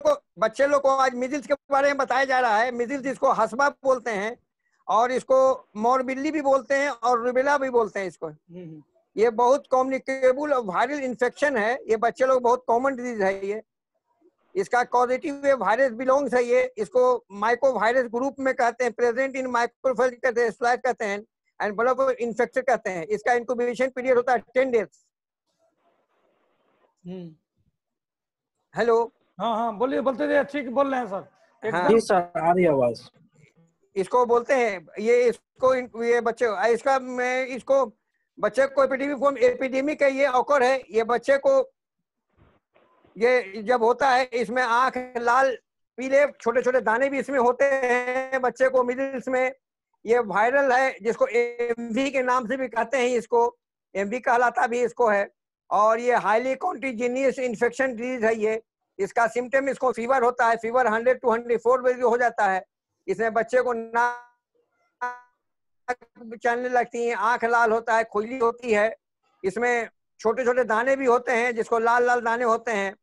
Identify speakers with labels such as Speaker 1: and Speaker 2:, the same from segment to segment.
Speaker 1: बच्चे लोग को आज मिजिल्स के बारे में बताया जा रहा है। मिजिल्स इसको हसबा बोलते हैं और इसको मोरबिल्ली भी बोलते हैं और रुबेला भी बोलते हैं इसको। ये बहुत कम्युनिकेबल और वायरल इन्फेक्शन है। ये बच्चे लोग बहुत कॉमन डिजीज है। ये इसका कॉजेटिव वायरस बिलोंग्स है। ये इसको माइक्रोवायरस ग्रुप में कहते हैं, प्रेजेंट इन माइक्रोफेज कहते हैं, स्लैश कहते हैं एंड ब्लड इन्फेक्टेड कहते हैं। इसका इंक्यूबेशन पीरियड होता है 10 डेज। हेलो।
Speaker 2: हाँ हाँ बोलिए, बोलते थे, ठीक बोल रहे हैं सर।
Speaker 1: हाँ
Speaker 3: जी सर, आ रही आवाज।
Speaker 1: इसको बोलते हैं ये बच्चे इसका मैं इसको बच्चे को एपिडेमिक है। ये ऑकर है। ये बच्चे को ये जब होता है इसमें आंख लाल पीले छोटे छोटे दाने भी इसमें होते हैं बच्चे को मिडिल्स में। ये वायरल है जिसको एमवी के नाम से भी कहते हैं। इसको एमवी कहलाता भी इसको है। और ये हाईली कॉन्टिजीनियस इन्फेक्शन डिजीज है। ये इसका सिम्टम इसको फीवर होता है। फीवर 100 to 104 हो जाता है। इसमें बच्चे को नाक चलने लगती है, आंख लाल होता है, खुजली होती है। इसमें छोटे छोटे दाने भी होते हैं जिसको लाल लाल दाने होते हैं।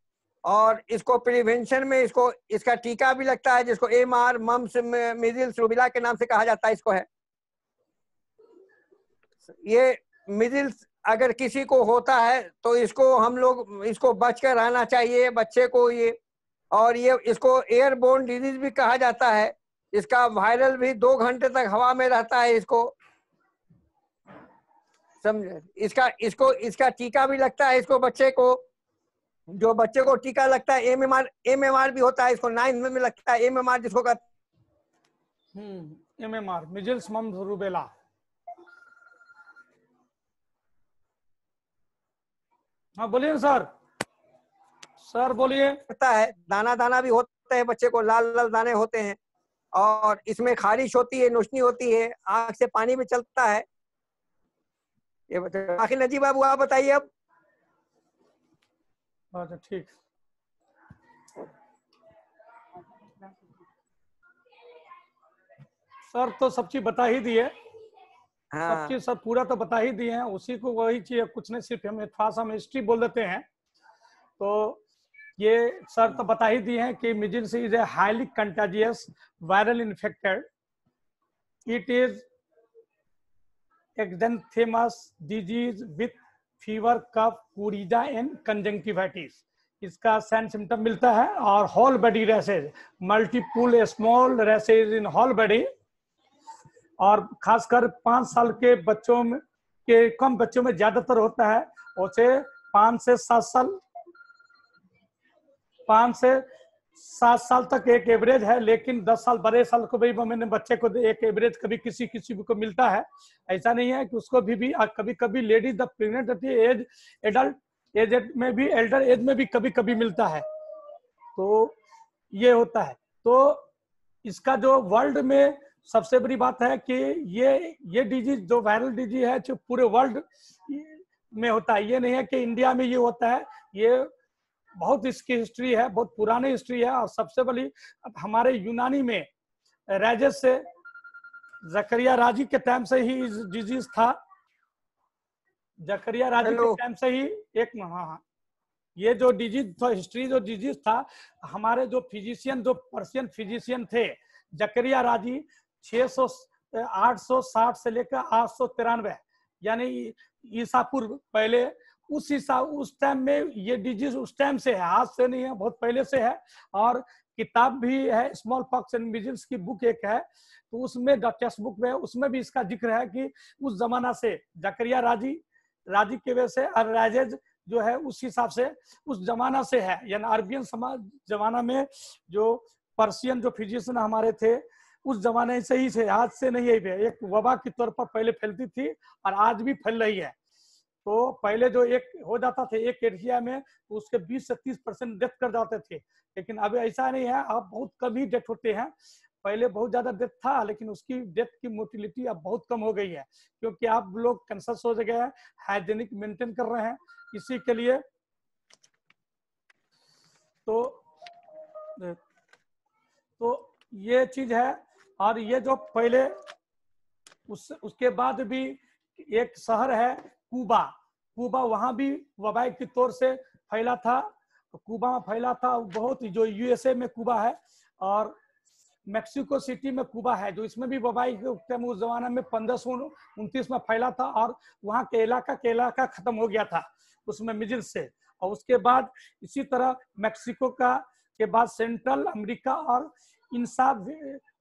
Speaker 1: और इसको प्रिवेंशन में इसका टीका भी लगता है जिसको MR मम्स मिजिल्स रूबेला के नाम से कहा जाता है। इसको है ये मिजिल्स अगर किसी को होता है तो इसको हम लोग इसको बच कर रहना चाहिए बच्चे को। ये और ये इसको एयरबोर्न डिजीज भी कहा जाता है। इसका वायरल भी 2 घंटे तक हवा में रहता है। इसको समझे। इसका टीका भी लगता है इसको बच्चे को। जो बच्चे को टीका लगता है MMR भी होता है। इसको 9 में लगता है MMR जिसको कहते
Speaker 2: MMR मिजिल्स मम्स रूबेला। हाँ बोलिए सर। सर बोलिए।
Speaker 1: होता है दाना दाना भी होता है बच्चे को, लाल लाल दाने होते हैं। और इसमें खारिश होती है, नोचनी होती है, आंख से पानी भी चलता है। ये आखिर नजीब बाबू आप बताइए अब।
Speaker 2: अच्छा ठीक। सर तो सब चीज बता ही दिए।
Speaker 1: हाँ।
Speaker 2: सब चीज सब पूरा तो बता ही दिए हैं। उसी को वही चीज कुछ नहीं, सिर्फ हम थोड़ा सा हम हिस्ट्री बोल देते हैं। तो ये सर तो बता ही दिए हैं कि measles is a highly contagious viral infected. It is exanthematous disease with fever, cough, coryza and conjunctivitis. इसका साइन सिम्टम मिलता है। और whole body rashes, multiple small rashes in whole body. और खासकर 5 साल के बच्चों में के कम बच्चों में ज्यादातर होता है। उसे 5 से 7 साल तक एक एवरेज है। लेकिन 10 साल बड़े साल को भी मैंने बच्चे को एक एवरेज कभी किसी को मिलता है। ऐसा नहीं है कि उसको भी कभी कभी ladies the pregnant age adult age में भी, एल्डर एज में भी कभी कभी मिलता है। तो ये होता है। तो इसका जो वर्ल्ड में सबसे बड़ी बात है कि ये डिजीज जो वायरल डिजीज है जो पूरे वर्ल्ड में होता है। ये नहीं है कि इंडिया में ये होता है। ये बहुत इसकी हिस्ट्री है, बहुत पुरानी हिस्ट्री है। और सबसे बड़ी हमारे यूनानी में राजेस से जकरिया राजी के टाइम से ही डिजीज था। जकरिया राजी के टाइम से ही ये जो डिजीज था, हिस्ट्री जो डिजीज था, हमारे जो फिजिशियन, जो पर्शियन फिजिशियन थे जकरिया राजी 860 से लेकर 893 यानी ईसा पूर्व पहले, उस टाइम में ये डिजीज उस टाइम से है, आज से नहीं है, बहुत पहले से है। और किताब भी है, स्मॉल पॉक्स एंड मिजिल्स की बुक एक है। तो उसमें टेक्स्ट बुक में उसमें भी इसका जिक्र है कि उस जमाना से जकरिया राजी की वजह से और राजेज जो है उस हिसाब से उस जमाना से है। यानी अरबियन समाज जमाना में जो पर्शियन जो फिजिशियन हमारे थे उस जमाने से ही थे, आज से नहीं है। एक वबा के तौर पर पहले फैलती थी और आज भी फैल रही है। तो पहले जो एक हो जाता था एक एरिया में, तो उसके 20 से 30% डेथ कर जाते थे। लेकिन अब ऐसा नहीं है, अब बहुत कम ही डेथ होते हैं। पहले बहुत ज्यादा डेथ था, लेकिन उसकी डेथ की मोटिलिटी अब बहुत कम हो गई है, क्योंकि आप लोग कंसस हो गए हैं, हाइजीनिक मेंटेन कर रहे हैं इसी के लिए। तो ये चीज है। और ये जो पहले उसके बाद भी एक शहर है कुबा, वहां भी वबाई के तौर से फैला था। कुबा में फैला था, बहुत जो यूएसए में कुबा है और मेक्सिको सिटी में कुबा है, जो इसमें भी वबाई के टाइम उस जमाने में 1529 में फैला था और वहाँ के इलाका खत्म हो गया था उसमें मिजिल्स से। और उसके बाद इसी तरह मेक्सिको के बाद सेंट्रल अमेरिका और इन सब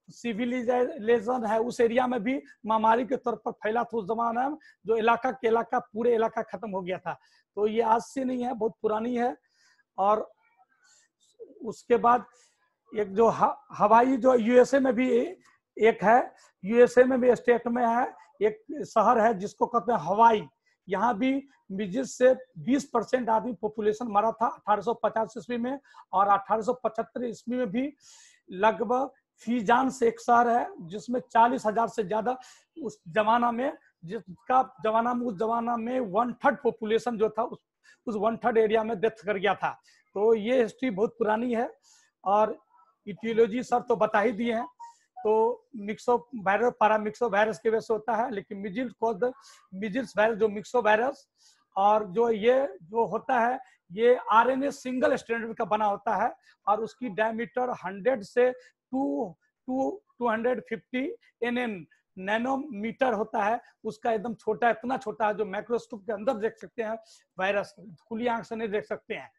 Speaker 2: सिविलाइजेशन है उस एरिया में भी महामारी के तौर पर फैला था उस जमाने में, जो इलाका पूरे इलाका खत्म हो गया था। तो ये आज से नहीं है, बहुत पुरानी है। और उसके बाद एक जो हवाई जो यूएसए में भी एक है, यूएसए में भी स्टेट में है एक शहर है जिसको कहते हैं हवाई। यहाँ भी मिजिल्स से 20% आदमी पॉपुलेशन मरा था 1850 ईस्वी में, और 1875 ईस्वी में भी लगभग फीजान से एक शहर है जिसमें 40,000 से ज्यादा उस जमाना में, उस जमाना में 1/3 पॉपुलेशन जो था उस 1/3 एरिया में डेथ कर गया था। तो ये हिस्ट्री बहुत पुरानी है। और इटियोलॉजी सर तो बता ही दिए हैं। तो मिक्सो वायरस पैरामिक्सो वायरस की वजह से होता है, लेकिन मिजिल्स वायरस जो मिक्सो वायरस, और जो ये जो होता है ये आरएनए सिंगल स्ट्रैंड का बना होता है और उसकी डायमीटर 100 से 250 nm नैनोमीटर होता है। उसका एकदम छोटा, इतना छोटा है जो माइक्रोस्कोप के अंदर देख सकते हैं, वायरस खुली आंख से नहीं देख सकते हैं।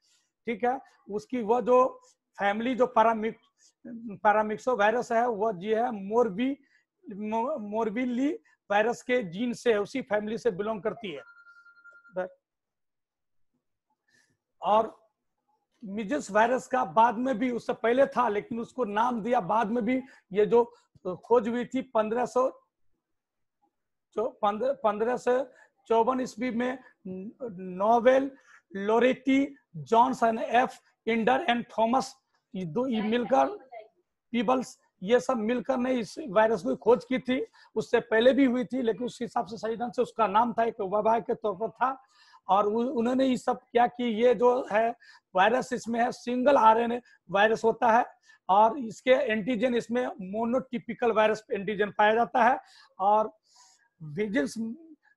Speaker 2: ठीक है, उसकी वो जो फैमिली जो पैरामिक्सो वायरस है वो जी है मोरबिली वायरस के जीन से, उसी फैमिली से बिलोंग करती है। और मिजिल्स वायरस का बाद में भी, उससे पहले था लेकिन उसको नाम दिया बाद में भी, ये जो खोज हुई थी 1554 ईस्वी में नोवेल लोरेटी Johnson F Enders and Thomas मिलकर पीबल्स, ये सब मिलकर ने इस वायरस की खोज की थी। उससे पहले भी हुई थी लेकिन उस हिसाब से सही ढंग से उसका नाम था, एक वबा के तौर पर था। और उन्होंने ये सब क्या कि ये जो है वायरस इसमें है सिंगल आरएनए वायरस होता है और इसके एंटीजन इसमें मोनोटिपिकल वायरस एंटीजन पाया जाता है। और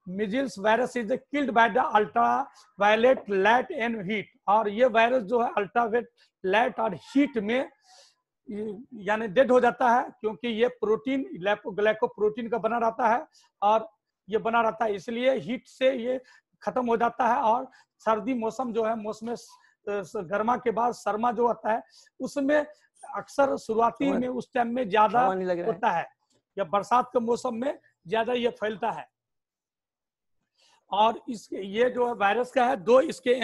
Speaker 2: measles virus is killed by the ultraviolet light and heat. और ये वायरस जो है अल्ट्रावायलेट लाइट और हीट में यानी डेड हो जाता है, क्योंकि ये प्रोटीन ग्लाइकोप्रोटीन का बना रहता है और ये बना रहता है, इसलिए हीट से ये खत्म हो जाता है। और सर्दी मौसम जो है, मौसम गर्मा के बाद सरमा जो होता है उसमें अक्सर शुरुआती में उस टाइम में ज्यादा होता है, या बरसात के मौसम में ज्यादा ये फैलता है। और ये जो वायरस का है दो इसके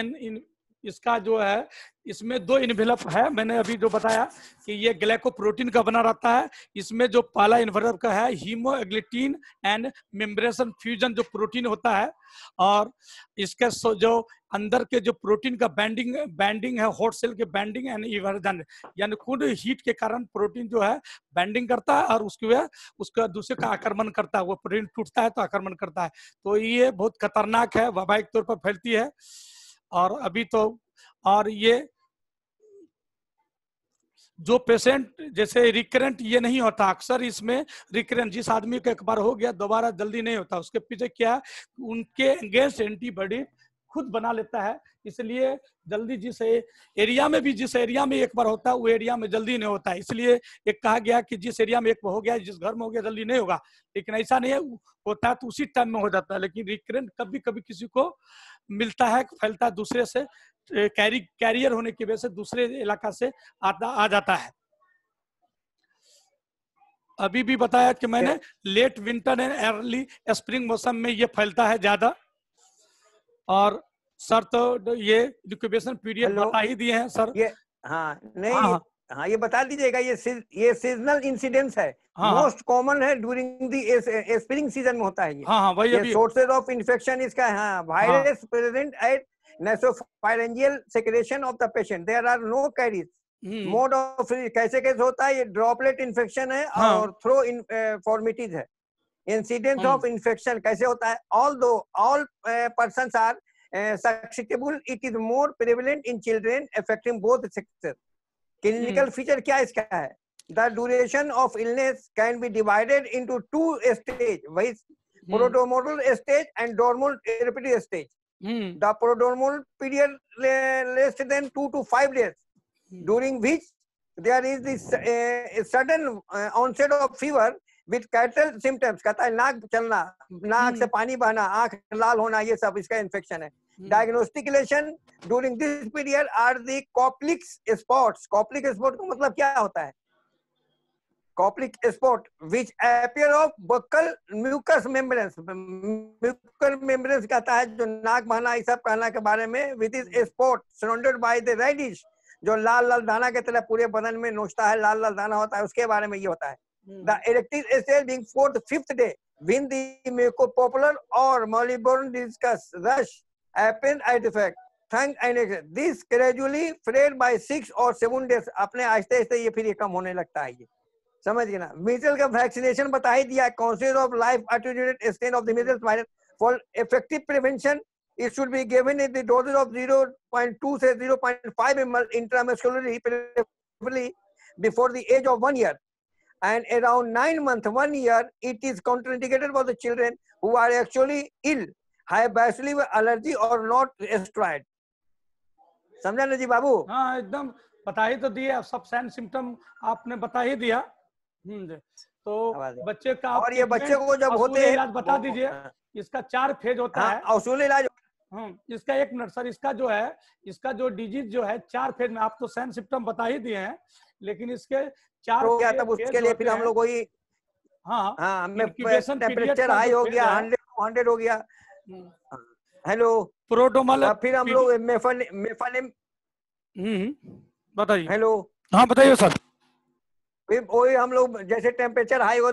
Speaker 2: इसका जो है इसमें दो इन्वेलप है, मैंने अभी जो बताया कि ये ग्लाइकोप्रोटीन का बना रहता है। इसमें जो पहला इन्वेलप का है हीमोग्लूटिन एंड मेम्ब्रेन फ्यूजन जो प्रोटीन होता है, और इसके जो अंदर के जो प्रोटीन का बैंडिंग है, हॉट सेल के बैंडिंग एंड इवर्जन, यानी खुद हीट के कारण प्रोटीन जो है बैंडिंग करता है और उसका दूसरे का आक्रमण करता है, वो प्रोटीन टूटता है तो आक्रमण करता है। तो ये बहुत खतरनाक है, वबाई के तौर पर फैलती है। और अभी तो और ये जो पेशेंट जैसे रिकरेंट ये नहीं होता, अक्सर इसमें रिकरेंट जिस आदमी का एक बार हो गया दोबारा जल्दी नहीं होता, उसके पीछे क्या है उनके अगेंस्ट एंटीबॉडी खुद बना लेता है, इसलिए जल्दी जिस एरिया में एक बार होता है वो एरिया में जल्दी नहीं होता है। इसलिए एक कहा गया कि जिस एरिया में एक बार हो गया, जिस घर में हो गया जल्दी नहीं होगा, लेकिन ऐसा नहीं है, होता है तो उसी टाइम में हो जाता है। लेकिन रिकरेंट कभी कभी किसी को मिलता है, फैलता है दूसरे से, कैरियर होने की वजह से दूसरे इलाका से आ जाता है। अभी भी बताया कि मैंने late winter and early spring मौसम में ये फैलता है ज्यादा। और सर तो ये इंक्यूबेशन पीरियड बता ही दिए हैं सर।
Speaker 1: ये हाँ नहीं हाँ ये बता दीजिएगा, ये सीजनल इंसिडेंट्स है, मोस्ट कॉमन है ड्यूरिंग द स्प्रिंग सीजन में होता है ये।
Speaker 2: हाँ वही अभी
Speaker 1: सोर्सेज ऑफ इन्फेक्शन इसका है virus present at nasopharyngeal secretion of the patient, there are no carries, mode of कैसे होता है, ये ड्रॉपलेट इन्फेक्शन है और थ्रो इनफॉर्मिटीज है। इंसिडेंस ऑफ इन्फेक्शन कैसे होता है, all persons are susceptible, it is more prevalent in children affecting both sexes। Clinical feature क्या इसका है, the duration of illness can be divided into two stage, वही prodromal stage and dormal therapeutic stage. The prodromal period less than 2 to 5 days, during which there is this sudden onset of fever with cattle symptoms. कहता है नाक चलना, नाक से पानी बहना, आंख लाल होना, ये सब इसका इन्फेक्शन है. Diagnostic lesion during this period are the Koplik spots. Koplik spot का मतलब क्या होता है? Koplik spot which appear of buccal mucous membranes. Mucous membranes कहता है जो नाक बहना ये सब कहना के बारे में, with is spot surrounded by the reddish, जो लाल लाल दाना के तरह पूरे बदन में नोचता है, लाल लाल दाना होता है, उसके बारे में ये होता है. The erected stage being 4th 5th day when the mucopolar or molybdenum discus rush happen at effect. Thank and this gradually fade by 6 or 7 days. अपने आहिस्ते आहिस्ते ये फिर ये कम होने लगता है. ये समझ गए ना. मीजल्स का वैक्सीनेशन बता ही दिया. Conscious of life attenuated strain of the measles virus for effective prevention, it should be given in the doses of 0.2 से 0.5 ml intramuscularly, preferably before the age of 1 year. And around 9 months, 1 year, it is contraindicated for the children who are actually ill, have bacillus allergy or not steroid. समझा ना जी बाबू?
Speaker 2: हाँ एकदम बता ही तो दिया, सब sign symptom आपने बता ही दिया. तो बच्चे का
Speaker 1: और ये बच्चे को जब होते हैं
Speaker 2: इलाज बता दीजिए. इसका 4 फेज होता है.
Speaker 1: असूल इलाज.
Speaker 2: इसका 1 मिनट सर, इसका जो है, इसका जो डिजीज जो है 4 फेज में, आप तो साइन सिम्टम बता ही दिए हैं, लेकिन इसके 4
Speaker 1: हो गया तब उसके लिए फिर हम लोग वही टेम्परेचर हाई हो गया, 100 हो गया. हेलो
Speaker 2: प्रोड्रोमल,
Speaker 1: फिर हम लोग मेफानिम
Speaker 2: बताइए.
Speaker 1: हेलो
Speaker 2: हाँ बताइए सर.
Speaker 1: फिर वही हम लोग जैसे टेम्परेचर हाई हो,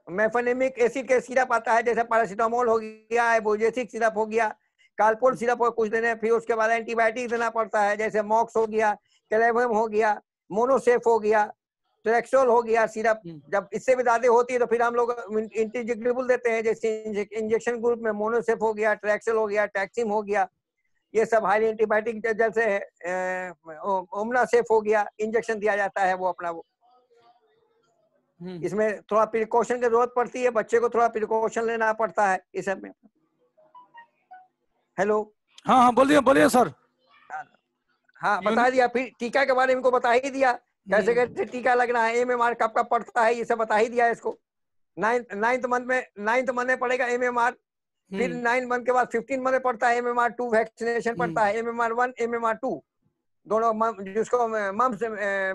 Speaker 1: मेफानिमिक एसिड के सिरप आता है, जैसे पैरासीटामोल हो गया, एबोजेसिक सिरप हो गया, कालपोल सिरप हो कुछ देने. फिर उसके बाद एंटीबायोटिक देना पड़ता है, जैसे मॉक्स हो गया, कैलेवियम हो गया, मोनोसेफ हो गया, ट्रैक्सोल हो गया सिरप. जब इससे भी ज्यादा होती है तो फिर हम लोग इंटीजिग्रेबल देते हैं, जैसे इंजेक्शन ग्रुप में मोनोसेफ हो गया, ट्रैक्सोल हो गया, टैक्सिम हो गया, ये सब हाई एंटीबायोटिक. जैसे ओमनासेफ हो गया, इंजेक्शन दिया जाता है वो अपना. वो इसमें थोड़ा प्रिकॉशन की जरूरत पड़ती है, बच्चे को थोड़ा प्रिकॉशन लेना पड़ता है इस सब में. हेलो
Speaker 2: हाँ हाँ बोलिए बोलिए सर.
Speaker 1: हाँ बता दिया. फिर टीका के बारे में इनको बता ही दिया, कैसे कैसे टीका लगना है, एमएमआर कब कब पड़ता है, ये सब बता ही दिया इसको. 9th मंथ में पड़ेगा एमएमआर. फिर 9 मंथ के बाद 15 मंथ में पड़ता है एमएमआर 2 वैक्सीनेशन पड़ता है. एमएमआर 1 एमएमआर 2 दोनों, जिसको मम्स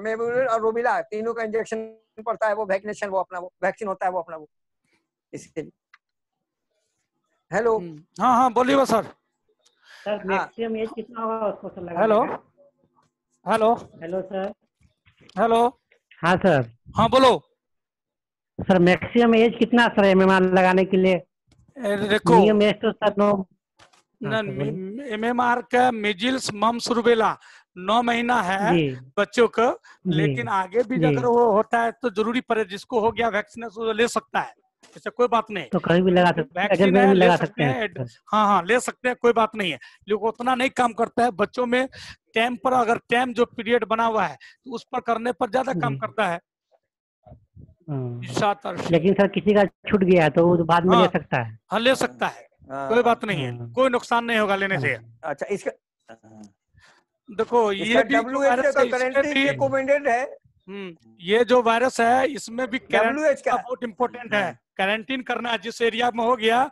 Speaker 1: मेबुलर और रूबेला तीनों का इंजेक्शन पड़ता है. वो वैक्सीनेशन, वो अपना वो वैक्सीन होता है वो अपना वो इसके लिए. हेलो
Speaker 2: हाँ हाँ बोलिए सर.
Speaker 3: सर मैक्सिमम एज कितना होगा उसको सर लगाने
Speaker 2: हेलो
Speaker 3: का?
Speaker 2: Hello
Speaker 3: hello sir.
Speaker 2: हेलो
Speaker 3: हाँ सर.
Speaker 2: हाँ बोलो
Speaker 3: सर. मैक्सिमम एज कितना सर एमएमआर लगाने के लिए?
Speaker 2: देखो
Speaker 3: नियम एज तो सर 9.
Speaker 2: एमएमआर का मेजिल्स मम्स रूबेला 9 महीना है बच्चों को, लेकिन आगे भी अगर वो होता है तो जरूरी पड़े, जिसको हो गया वैक्सीनेशन ले सकता है, ऐसा कोई बात नहीं.
Speaker 3: तो कहीं भी लगा सकते हैं,
Speaker 2: वैक्सीन है, ले सकते हैं.
Speaker 3: हैं.
Speaker 2: हाँ हाँ ले सकते हैं, कोई बात नहीं है. लेकिन उतना नहीं काम करता है बच्चों में. टाइम पर अगर टाइम जो पीरियड बना हुआ है तो उस पर करने पर ज्यादा काम करता है.
Speaker 3: लेकिन सर किसी का छूट गया है तो वो बाद में ले सकता है.
Speaker 2: हाँ ले सकता है, कोई बात नहीं है, कोई नुकसान नहीं होगा लेने से.
Speaker 1: अच्छा इसका
Speaker 2: देखो ये भी
Speaker 1: रिकमेंडेड है.
Speaker 2: ये जो वायरस है इसमें भी क्वारंटाइन बहुत इम्पोर्टेंट है. क्वारंटाइन करना, जिस एरिया में हो गया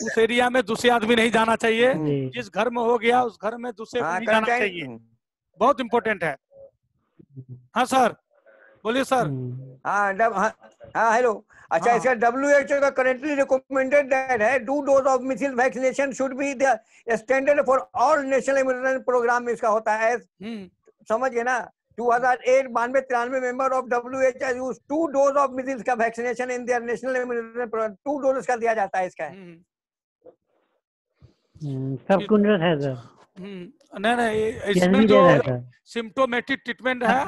Speaker 2: उस एरिया में दूसरे आदमी नहीं जाना चाहिए. जिस घर में हो गया उस घर में दूसरे को नहीं जाना चाहिए. बहुत इम्पोर्टेंट है. हाँ सर बोलिए सर.
Speaker 1: हाँ हेलो. अच्छा इसका WHO का करेंटली रिकमेंडेड दैट है 2 dose of measles vaccination should be the standard for all national immunisation programme में इसका होता है. समझ गए ना. 2008 92-93 member of WHO has used 2 dose of measles का vaccination in their national immunisation programme. 2 dose का दिया जाता है इसका.
Speaker 3: सब कुंडर है सर.
Speaker 2: नहीं इसमें जो सिम्टोमेटिक ट्रीटमेंट है,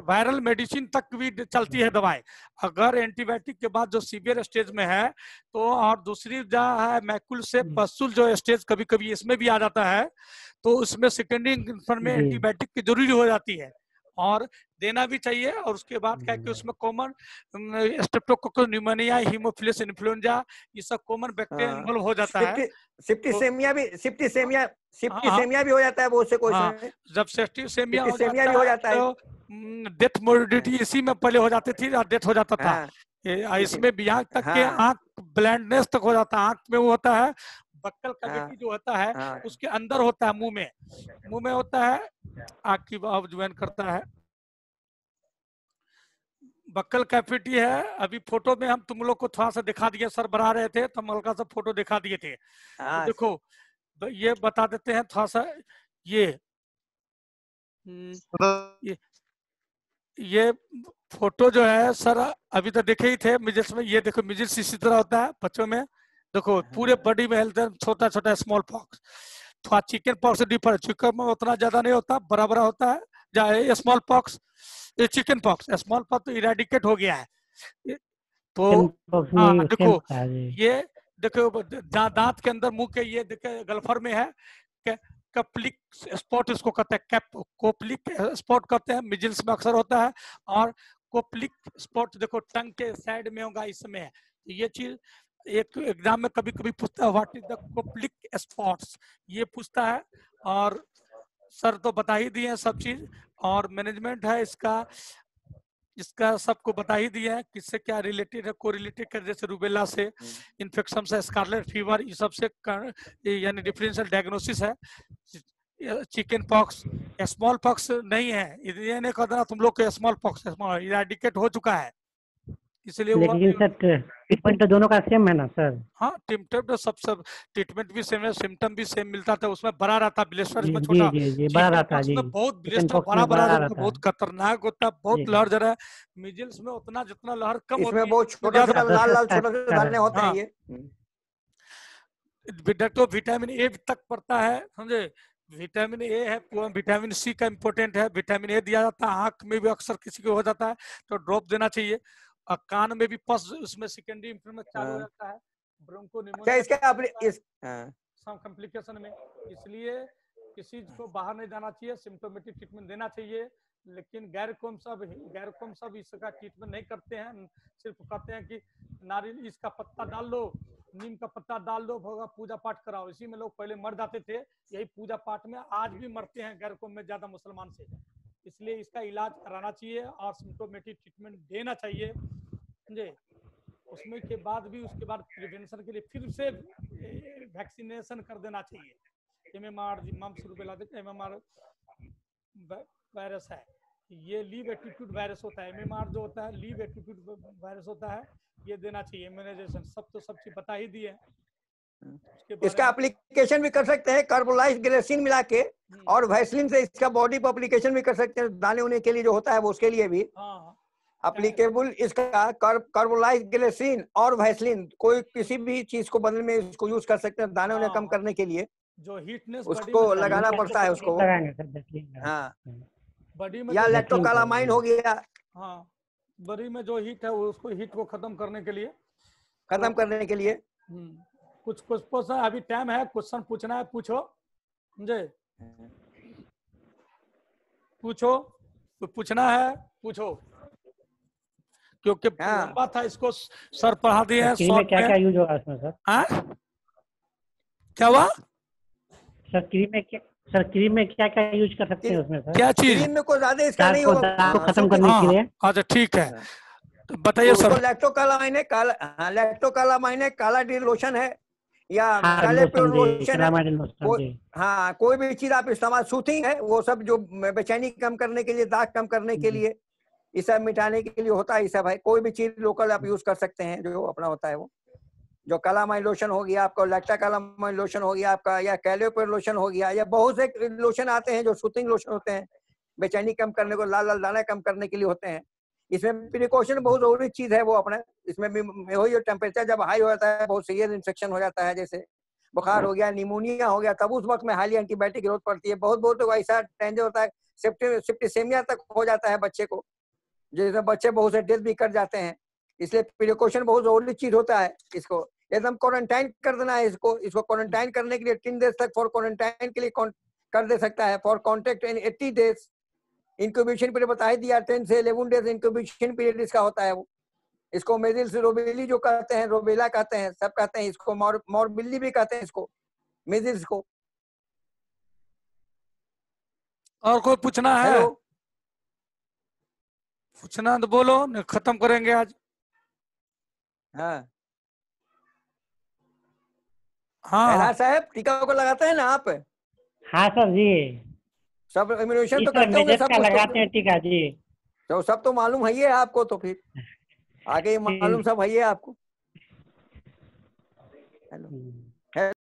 Speaker 2: वायरल मेडिसिन तक भी चलती है दवाई. अगर एंटीबायोटिक के बाद जो सीवियर स्टेज में है तो, और दूसरी जो है मैकुल से पस्तुल जो स्टेज कभी कभी इसमें भी आ जाता है, तो उसमें सेकेंडरी में एंटीबायोटिक की जरूरी हो जाती है. और देना भी चाहिए। और उसके बाद क्या कि उसमें common Streptococcus pneumonia, Haemophilus influenza, ये सब कॉमन बैक्टीरिया इन्वॉल्व हो जाता है। तो
Speaker 1: सिप्टिसेमिया भी
Speaker 2: हाँ
Speaker 1: सिप्टिसेमिया भी हो जाता है बहुत से
Speaker 2: हाँ,
Speaker 1: कोई
Speaker 2: जब सेप्टिसेमिया हो
Speaker 1: सिप्टिसेमिया
Speaker 2: जाता
Speaker 1: भी हो
Speaker 2: है
Speaker 1: जाता है।
Speaker 2: तो डेथ मोर्बिडिटी इसी में पहले हो जाती थी और डेथ हो जाता था।
Speaker 1: हाँ इसी
Speaker 2: इसमें भी यहाँ तक के
Speaker 1: हाँ
Speaker 2: आंख ब्लाइंडनेस तक हो जाता है। आंख में वो होता है बक्कल
Speaker 1: हाँ
Speaker 2: कैविटी जो होता है
Speaker 1: हाँ
Speaker 2: उसके अंदर होता है, मुंह में होता है, आंख की भाव ज्वाइन करता है, बक्कल कैविटी है। अभी फोटो में हम तुम लोग को थोड़ा सा दिखा दिए, सर बढ़ा रहे थे तो हम हल्का सा फोटो दिखा दिए थे। तो
Speaker 1: हाँ
Speaker 2: देखो ये बता देते हैं थोड़ा सा, ये ये ये फोटो जो है सर अभी तो देखे ही थे मिजिल्स में। ये देखो मिजिल्स इसी तरह होता है बच्चों में, देखो पूरे बॉडी में हेल्थ, छोटा छोटा स्मॉल पॉक्स। थोड़ा चिकन पॉक्स से डिफर, चिकन में उतना ज्यादा नहीं होता, बड़ा बड़ा होता है। स्मॉल पॉक्स, ये चिकन पॉक्स, स्मॉल पॉक्स तो इरेडिकेट हो गया है। तो हाँ देखो ये देखो दांत के अंदर, मुंह के ये देखो गल्फर में है, कप्लिक स्पॉट इसको कहते हैं, कोप्लिक स्पॉट कहते हैं, मिजिल्स में अक्सर होता है। और कोप्लिक स्पॉट देखो टंग के साइड में होगा, इसमें है। ये चीज एक एग्जाम में कभी कभी पूछता है, what is the Koplik spots, ये पूछता है। और सर तो बता ही दिए सब चीज, और मैनेजमेंट है इसका सबको बता ही दिया है किससे क्या रिलेटेड है, कोरिलेटेड कर, जैसे रूबेला से, इन्फेक्शन से, स्कारलेट फीवर, ये सबसे यानी डिफरेंशियल डायग्नोसिस है। चिकन पॉक्स, स्मॉल पॉक्स नहीं है, ये नहीं कहता तुम लोग के स्मॉल पॉक्स इरेडिकेट हो चुका है, इसलिए वो
Speaker 3: लेकिन सर ट्रीटमेंट तो दोनों का सेम है ना सर?
Speaker 2: हाँ ट्रीटमेंट तो सब ट्रीटमेंट भी सेम है, सिम्टम भी सेम मिलता था। उसमें बड़ा रहता ब्लिस्टर, इसमें
Speaker 3: जी
Speaker 2: छोटा।
Speaker 3: जी जी बड़ा
Speaker 2: चिकन
Speaker 3: रहता है
Speaker 2: पॉक्स
Speaker 3: जी,
Speaker 2: में बहुत
Speaker 3: चिकन
Speaker 2: ब्लिस्टर
Speaker 3: पॉक्स
Speaker 2: बड़ा
Speaker 3: में
Speaker 2: बड़ा
Speaker 3: बड़ा
Speaker 2: रहता है,
Speaker 3: रहता
Speaker 2: बहुत
Speaker 3: है
Speaker 2: खतरनाक होता है, बहुत
Speaker 3: जी।
Speaker 2: लहर जरा है। मिजिल्स में उतना जितना लहर कम
Speaker 1: इसमें
Speaker 2: होती है,
Speaker 1: बहुत
Speaker 2: तो
Speaker 1: छोटा
Speaker 2: ज्यादा
Speaker 1: छोटा लाल लाल छोटे छोटे
Speaker 3: है।
Speaker 1: दाने होते हैं
Speaker 2: हाँ
Speaker 1: ये।
Speaker 2: तो विटामिन ए तक पड़ता है, समझे। विटामिन ए है, विटामिन सी का इम्पोर्टेंट है, विटामिन ए दिया जाता है। आंख में भी अक्सर किसी को हो जाता है तो ड्रॉप देना चाहिए। और कान में भी पस, उसमें सेकेंडरी इन्फ्लेमेशन चालू हो जाता है, ब्रोंको
Speaker 1: क्या
Speaker 2: निमोनिया
Speaker 1: इसका अपने इस
Speaker 2: सम कॉम्प्लिकेशन में। इसलिए किसी को बाहर नहीं जाना चाहिए, सिम्टोमेटिक ट्रीटमेंट देना चाहिए। लेकिन गैर कौम सब इसका ट्रीटमेंट नहीं करते हैं, सिर्फ कहते हैं कि नारियल इसका पत्ता डाल लो, नीम का पत्ता डाल दो, भगवान पूजा पाठ कराओ। इसी में लोग पहले मर जाते थे, यही पूजा पाठ में आज भी मरते हैं गैर कौम में ज्यादा मुसलमान से। इसलिए इसका इलाज कराना चाहिए और सिम्टोमेटिक ट्रीटमेंट देना चाहिए, समझे। उसमें के बाद भी उसके बाद प्रिवेंशन के लिए फिर से वैक्सीनेशन कर देना चाहिए। MMR mumps rubella MMR virus है, ये लीव एटीट्यूड वायरस होता है। MMR जो होता है लीव एटीट्यूड वायरस होता है, ये देना चाहिए इम्यूनाइजेशन। सब चीज बता ही दिए।
Speaker 1: इसका एप्लीकेशन भी कर सकते हैं कार्बोलाइज ग्लिसरीन मिला के, और वैसलीन से इसका बॉडी पर एप्लीकेशन भी कर सकते हैं, दाने उने के लिए जो होता है वो, उसके लिए भी एप्लीकेबल इसका कार्बोलाइज ग्लिसरीन और वैसलीन, कोई किसी भी चीज को बदले में इसको यूज कर सकते हैं दाने उन्हें कम करने के लिए।
Speaker 2: जो हीटनेस
Speaker 1: उसको लगाना पड़ता है उसको। हाँ
Speaker 2: बॉडी में
Speaker 1: या लैक्टोकालामाइन हो गया,
Speaker 2: हाँ बॉडी में जो हीट है उसको, हीट को खत्म करने के लिए, कुछ क्वेश्चन अभी टाइम है, क्वेश्चन पूछना है पूछो, समझे। पूछो, तो पूछना है पूछो, क्योंकि लंबा था, इसको सर पढ़ा दिए हैं शॉर्ट
Speaker 3: क्या क्या यूज होगा इसमें सर?
Speaker 2: हाँ क्या हुआ
Speaker 3: सर? क्रीम में क्या क्या यूज कर सकते हैं उसमें सर?
Speaker 2: क्या चीज?
Speaker 1: क्रीम में कोई ज्यादा इसका नहीं होगा
Speaker 3: खत्म करने के लिए।
Speaker 2: अच्छा ठीक है, तो बताइए सर।
Speaker 1: लैक्टोकालामाइन है, लैक्टोकालामाइन है, काला डी लोशन है, या काले प्योर लोशन है। हाँ कोई भी चीज आप इस्तेमाल, सूथिंग है, वो सब जो बेचैनी कम करने के लिए, दाग कम करने के लिए, ये सब मिटाने के लिए होता है। ये सब है, कोई भी चीज लोकल आप यूज कर सकते हैं जो अपना होता है वो। जो कालामाइन लोशन हो गया आपका, लैक्टा कालामाइन लोशन हो गया आपका, या कैलियोपेर लोशन हो गया, या बहुत से लोशन आते हैं जो सूथिंग लोशन होते हैं, बेचैनी कम करने को, लाल लाल दाना कम करने के लिए होते हैं। इसमें प्रिकॉशन बहुत जरूरी चीज है वो अपना। इसमें भी वही टेम्परेचर जब हाई हो जाता है, बहुत सीवियर इन्फेक्शन हो जाता है, जैसे बुखार हो गया, निमोनिया हो गया, तब उस वक्त में हाईली एंटीबायोटिक जरूरत पड़ती है। बहुत ऐसा डेंजर होता है, सेप्टिसेमिया तक हो जाता है बच्चे को, जिसमें बच्चे बहुत से डेथ भी कर जाते हैं। इसलिए प्रिकॉशन बहुत जरूरी चीज होता है। इसको एकदम क्वारंटाइन कर देना है। इसको क्वारंटाइन करने के लिए 3 डेज तक फॉर क्वारंटाइन के लिए कर दे सकता है, for contact in 80 days incubation period बता ही दिया, 10 से 11 डेज इंक्यूबेशन पीरियड इसका होता है। वो इसको मेजिल्स रोबेली जो कहते हैं, रोबेला कहते हैं, सब कहते हैं इसको, मॉर्बिली भी कहते हैं इसको, मेजिल्स को।
Speaker 4: और कोई पूछना है?
Speaker 1: हेलो,
Speaker 4: पूछना तो बोलो, नहीं खत्म करेंगे आज।
Speaker 1: हाँ
Speaker 4: हाँ
Speaker 1: कैलाश साहब, टीका को लगाते हैं ना आप?
Speaker 3: हाँ सर जी,
Speaker 1: सब इम्यूनेशन
Speaker 3: जी
Speaker 1: तो
Speaker 3: सर
Speaker 1: करते होंगे,
Speaker 3: मेजर
Speaker 1: सब
Speaker 3: का
Speaker 1: कुछ
Speaker 3: लगाते हैं टीका जी।
Speaker 1: तो सब तो मालूम है ही है आपको, तो फिर आगे मालूम सब है ही है आपको। हेलो।